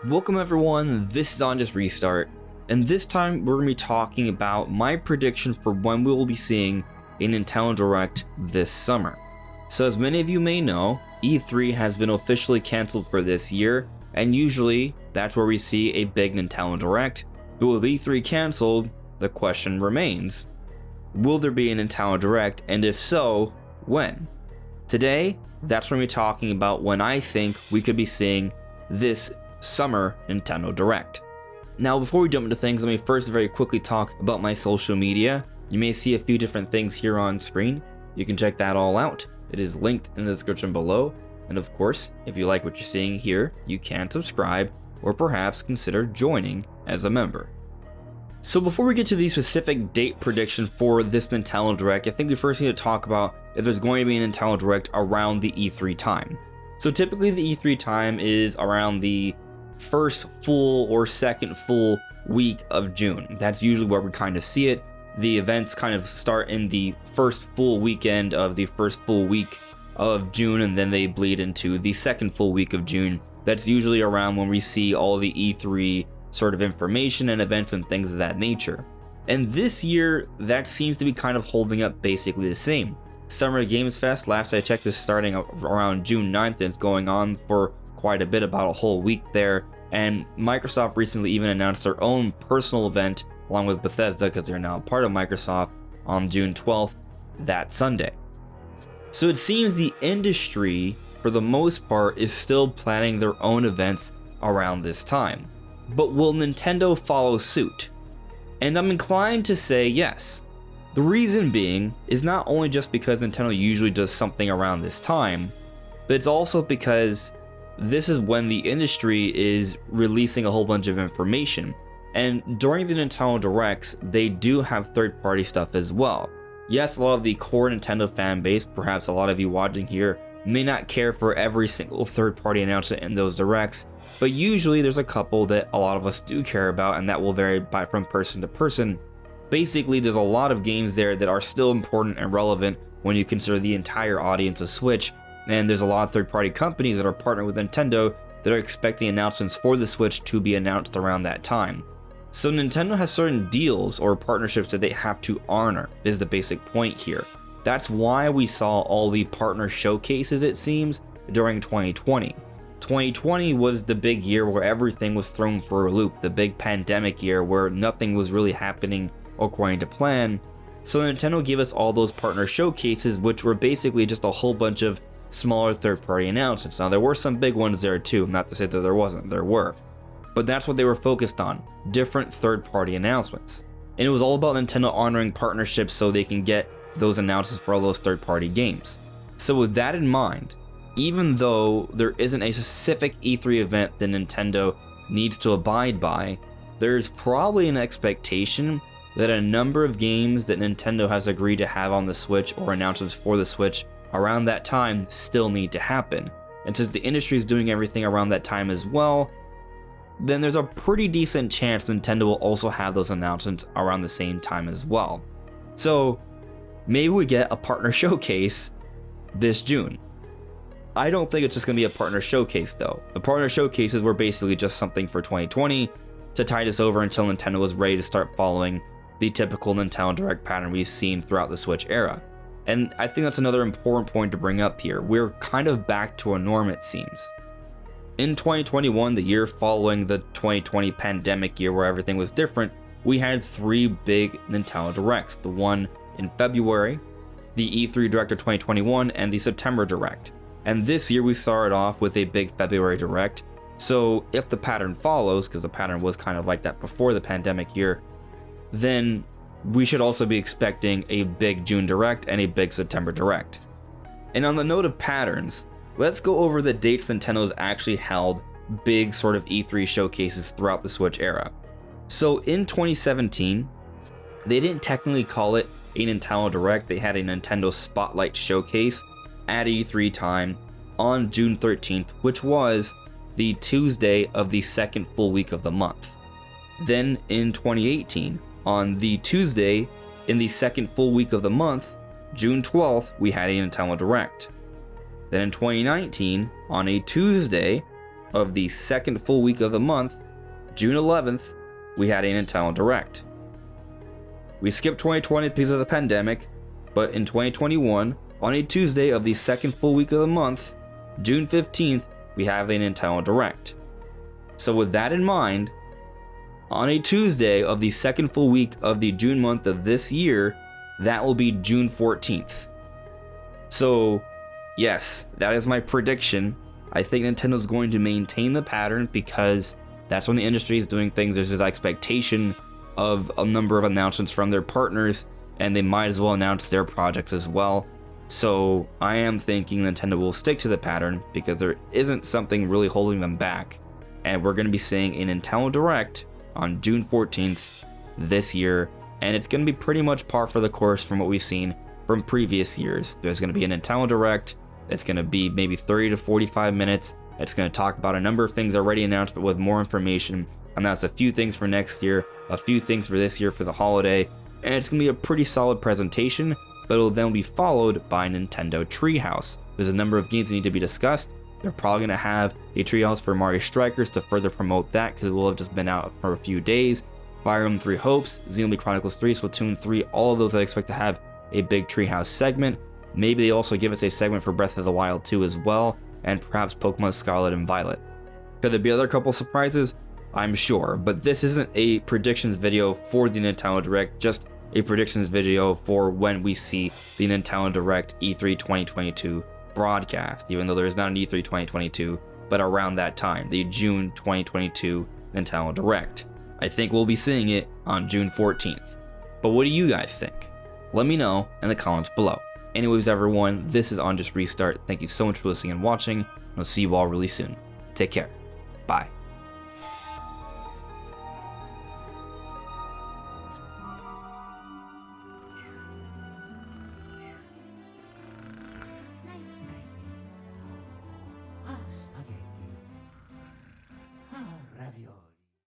Welcome everyone, this is On Just Restart, and this time we're going to be talking about my prediction for when we will be seeing a Nintendo Direct this summer. So as many of you may know, E3 has been officially cancelled for this year, and usually that's where we see a big Nintendo Direct, but with E3 cancelled, the question remains, will there be a Nintendo Direct, and if so, when? Today, that's when we're talking about when I think we could be seeing this summer Nintendo Direct. Now before we jump into things, let me first very quickly talk about my social media. You may see a few different things here on screen. You can check that all out. It is linked in the description below. And of course, if you like what you're seeing here, you can subscribe or perhaps consider joining as a member. So before we get to the specific date prediction for this Nintendo Direct, I think we first need to talk about if there's going to be a Nintendo Direct around the E3 time. So typically the E3 time is around the first full or second full week of June. That's usually where we kind of see it. The events kind of start in the first full weekend of the first full week of June, and then they bleed into the second full week of June. That's usually around when we see all the E3 sort of information and events and things of that nature. And this year, that seems to be kind of holding up basically the same. Summer Games Fest, last I checked, is starting around June 9th, and it's going on for quite a bit, about a whole week there. And Microsoft recently even announced their own personal event along with Bethesda, because they're now part of Microsoft, on June 12th, that Sunday. So it seems the industry, for the most part, is still planning their own events around this time. But will Nintendo follow suit? And I'm inclined to say yes. The reason being is not only just because Nintendo usually does something around this time, but it's also because this is when the industry is releasing a whole bunch of information. And during the Nintendo Directs, they do have third-party stuff as well. Yes, a lot of the core Nintendo fan base, perhaps a lot of you watching here, may not care for every single third-party announcement in those Directs, but usually there's a couple that a lot of us do care about, and that will vary from person to person. Basically, there's a lot of games there that are still important and relevant when you consider the entire audience of Switch, and there's a lot of third-party companies that are partnered with Nintendo that are expecting announcements for the Switch to be announced around that time. So Nintendo has certain deals or partnerships that they have to honor, is the basic point here. That's why we saw all the partner showcases, it seems, during 2020. 2020 was the big year where everything was thrown for a loop, the big pandemic year where nothing was really happening according to plan. So Nintendo gave us all those partner showcases, which were basically just a whole bunch of smaller third-party announcements. Now there were some big ones there too, not to say that there wasn't, there were. But that's what they were focused on, different third-party announcements. And it was all about Nintendo honoring partnerships so they can get those announcements for all those third-party games. So with that in mind, even though there isn't a specific E3 event that Nintendo needs to abide by, there's probably an expectation that a number of games that Nintendo has agreed to have on the Switch or announcements for the Switch around that time still need to happen. And since the industry is doing everything around that time as well, then there's a pretty decent chance Nintendo will also have those announcements around the same time as well. So maybe we get a partner showcase this June. I don't think it's just going to be a partner showcase though. The partner showcases were basically just something for 2020 to tide us over until Nintendo was ready to start following the typical Nintendo Direct pattern we've seen throughout the Switch era. And I think that's another important point to bring up here. We're kind of back to a norm, it seems. In 2021, the year following the 2020 pandemic year where everything was different, we had three big Nintendo Directs. The one in February, the E3 Direct of 2021, and the September Direct. And this year we started off with a big February Direct. So if the pattern follows, because the pattern was kind of like that before the pandemic year, then we should also be expecting a big June Direct and a big September Direct. And on the note of patterns, let's go over the dates Nintendo's actually held big sort of E3 showcases throughout the Switch era. So in 2017, they didn't technically call it a Nintendo Direct, they had a Nintendo Spotlight Showcase at E3 time on June 13th, which was the Tuesday of the second full week of the month. Then in 2018, on the Tuesday in the second full week of the month, June 12th, we had a Nintendo Direct. Then in 2019, on a Tuesday, of the second full week of the month, June 11th, we had a Nintendo Direct. We skipped 2020 because of the pandemic, but in 2021, on a Tuesday of the second full week of the month, June 15th, we have a Nintendo Direct. So with that in mind, on a Tuesday of the second full week of the June month of this year, that will be June 14th. So yes, that is my prediction. I think Nintendo's going to maintain the pattern because that's when the industry is doing things. There's this expectation of a number of announcements from their partners, and they might as well announce their projects as well. So I am thinking Nintendo will stick to the pattern because there isn't something really holding them back. And we're going to be seeing a Nintendo Direct on June 14th this year, and it's going to be pretty much par for the course from what we've seen from previous years. There's going to be a Nintendo Direct. It's going to be maybe 30 to 45 minutes. It's going to talk about a number of things already announced, but with more information. And that's a few things for next year, a few things for this year for the holiday. And it's going to be a pretty solid presentation, but it'll then be followed by Nintendo Treehouse. There's a number of games that need to be discussed. They're probably going to have a Treehouse for Mario Strikers to further promote that because it will have just been out for a few days. Fire Emblem 3 Hopes, Xenoblade Chronicles 3, Splatoon 3, all of those I expect to have a big Treehouse segment. Maybe they also give us a segment for Breath of the Wild 2 as well, and perhaps Pokemon Scarlet and Violet. Could there be other couple surprises? I'm sure, but this isn't a predictions video for the Nintendo Direct, just a predictions video for when we see the Nintendo Direct E3 2022 broadcast, even though there is not an E3 2022, but around that time, the June 2022 Nintendo Direct. I think we'll be seeing it on June 14th. But what do you guys think? Let me know in the comments below. Anyways, everyone, this is On Just Restart. Thank you so much for listening and watching. I'll see you all really soon. Take care. Bye.